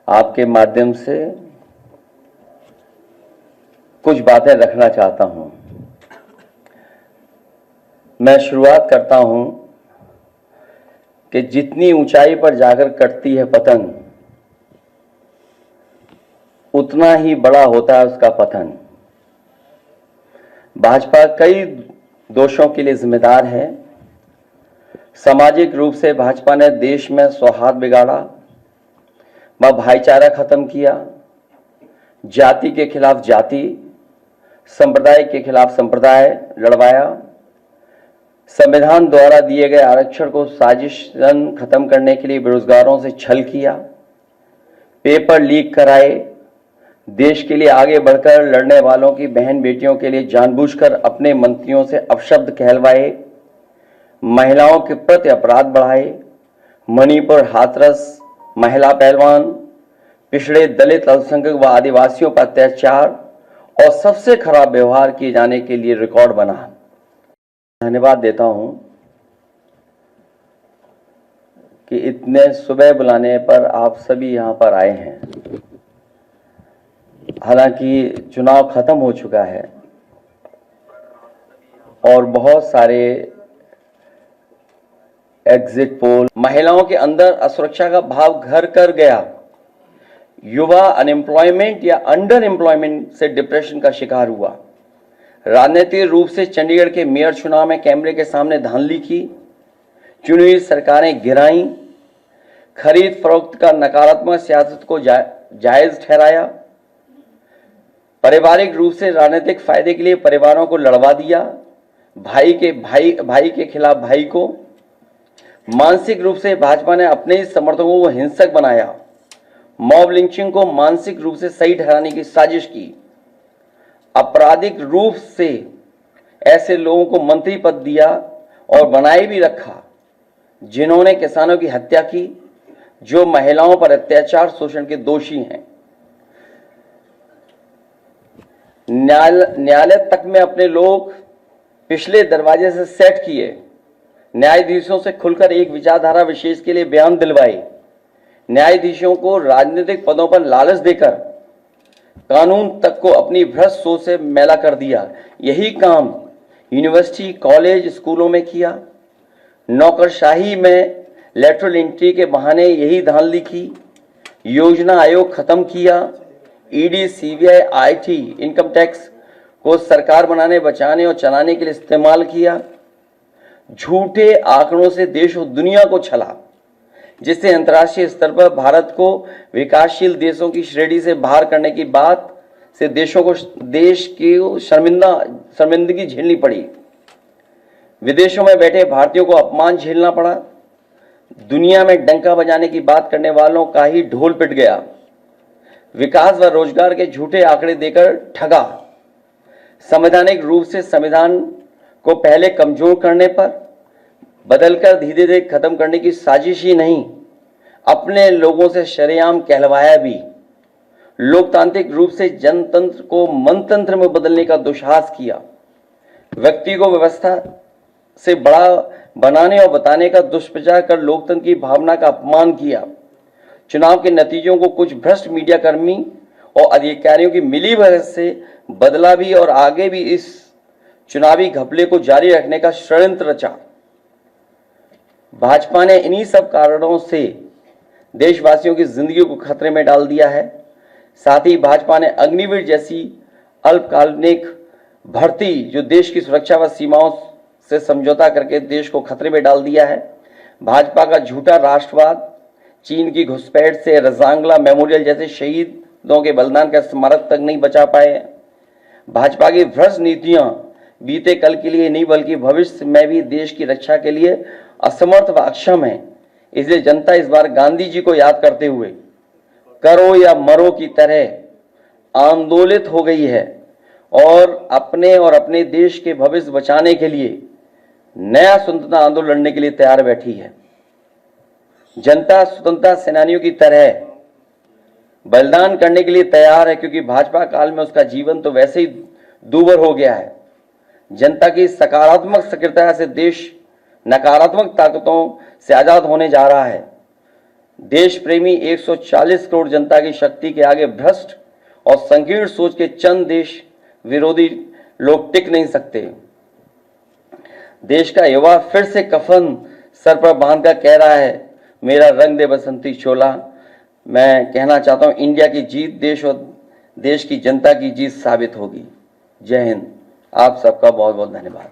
आपके माध्यम से कुछ बातें रखना चाहता हूं। मैं शुरुआत करता हूं कि जितनी ऊंचाई पर जाकर कटती है पतंग, उतना ही बड़ा होता है उसका पतन। भाजपा कई दोषों के लिए जिम्मेदार है। सामाजिक रूप से भाजपा ने देश में सौहार्द बिगाड़ा, भाईचारा खत्म किया, जाति के खिलाफ जाति, संप्रदाय के खिलाफ संप्रदाय लड़वाया, संविधान द्वारा दिए गए आरक्षण को साजिशन खत्म करने के लिए बेरोजगारों से छल किया, पेपर लीक कराए, देश के लिए आगे बढ़कर लड़ने वालों की बहन बेटियों के लिए जानबूझकर अपने मंत्रियों से अपशब्द कहलवाए, महिलाओं के प्रति अपराध बढ़ाए, मणिपुर हाथरस महिला पहलवान, पिछड़े दलित अल्पसंख्यक व आदिवासियों पर अत्याचार और सबसे खराब व्यवहार किए जाने के लिए रिकॉर्ड बना। धन्यवाद देता हूं कि इतने सुबह बुलाने पर आप सभी यहां पर आए हैं। हालांकि चुनाव खत्म हो चुका है और बहुत सारे एग्जिट पोल महिलाओं के अंदर असुरक्षा का भाव घर कर गया। युवा अनएम्प्लॉयमेंट या अंडर एम्प्लॉयमेंट से डिप्रेशन का शिकार हुआ। राजनीतिक रूप से चंडीगढ़ के मेयर चुनाव में कैमरे के सामने धांधली की, चुनी हुई सरकारें गिराई, खरीद फरोख्त का नकारात्मक सियासत को जायज ठहराया, पारिवारिक रूप से राजनीतिक फायदे के लिए परिवारों को लड़वा दिया, भाई के खिलाफ भाई को, मानसिक रूप से भाजपा ने अपने ही समर्थकों को हिंसक बनाया, मॉब लिंचिंग को मानसिक रूप से सही ठहराने की साजिश की, आपराधिक रूप से ऐसे लोगों को मंत्री पद दिया और बनाए भी रखा जिन्होंने किसानों की हत्या की, जो महिलाओं पर अत्याचार शोषण के दोषी हैं। न्यायालय तक में अपने लोग पिछले दरवाजे से सेट किए, न्यायाधीशों से खुलकर एक विचारधारा विशेष के लिए बयान दिलवाए, न्यायाधीशों को राजनीतिक पदों पर लालच देकर कानून तक को अपनी भ्रष्ट सोच से मैला कर दिया। यही काम यूनिवर्सिटी, कॉलेज, स्कूलों में किया। नौकरशाही में लेटरल एंट्री के बहाने यही धांधली की। योजना आयोग खत्म किया। ED, CBI, IT, income tax को सरकार बनाने, बचाने और चलाने के लिए इस्तेमाल किया। झूठे आंकड़ों से देश और दुनिया को छला, जिससे अंतर्राष्ट्रीय स्तर पर भारत को विकासशील देशों की श्रेणी से बाहर करने की बात से देश की शर्मिंदगी झेलनी पड़ी। विदेशों में बैठे भारतीयों को अपमान झेलना पड़ा। दुनिया में डंका बजाने की बात करने वालों का ही ढोल पिट गया। विकास व रोजगार के झूठे आंकड़े देकर ठगा। संवैधानिक रूप से संविधान को पहले कमजोर करने पर बदलकर धीरे धीरे खत्म करने की साजिश ही नहीं, अपने लोगों से शरेआम कहलवाया भी। लोकतांत्रिक रूप से जनतंत्र को मनतंत्र में बदलने का दुस्साहस किया। व्यक्ति को व्यवस्था से बड़ा बनाने और बताने का दुष्प्रचार कर लोकतंत्र की भावना का अपमान किया। चुनाव के नतीजों को कुछ भ्रष्ट मीडिया कर्मी और अधिकारियों की मिलीभगत से बदला भी और आगे भी इस चुनावी घपले को जारी रखने का षड्यंत्र रचा। भाजपा ने इन्हीं सब कारणों से देशवासियों की जिंदगी को खतरे में डाल दिया है। साथ ही भाजपा ने अग्निवीर जैसी अल्पकालिक भर्ती, जो देश की सुरक्षा व सीमाओं से समझौता करके देश को खतरे में डाल दिया है। भाजपा का झूठा राष्ट्रवाद, चीन की घुसपैठ से रजांगला मेमोरियल जैसे शहीदों के बलिदान का स्मारक तक नहीं बचा पाए। भाजपा की भ्रष्ट नीतियां बीते कल के लिए नहीं बल्कि भविष्य में भी देश की रक्षा के लिए असमर्थ व अक्षम है। इसलिए जनता इस बार गांधी जी को याद करते हुए करो या मरो की तरह आंदोलित हो गई है और अपने देश के भविष्य बचाने के लिए नया स्वतंत्रता आंदोलन लड़ने के लिए तैयार बैठी है। जनता स्वतंत्रता सेनानियों की तरह बलिदान करने के लिए तैयार है, क्योंकि भाजपा काल में उसका जीवन तो वैसे ही दूभर हो गया है। जनता की सकारात्मक सक्रियता से देश नकारात्मक ताकतों से आजाद होने जा रहा है। देश प्रेमी 140 करोड़ जनता की शक्ति के आगे भ्रष्ट और संकीर्ण सोच के चंद देश विरोधी लोग टिक नहीं सकते। देश का युवा फिर से कफन सर पर बांधकर कह रहा है, मेरा रंग दे बसंती चोला। मैं कहना चाहता हूं, इंडिया की जीत देश और देश की जनता की जीत साबित होगी। जय हिंद। आप सबका बहुत बहुत धन्यवाद।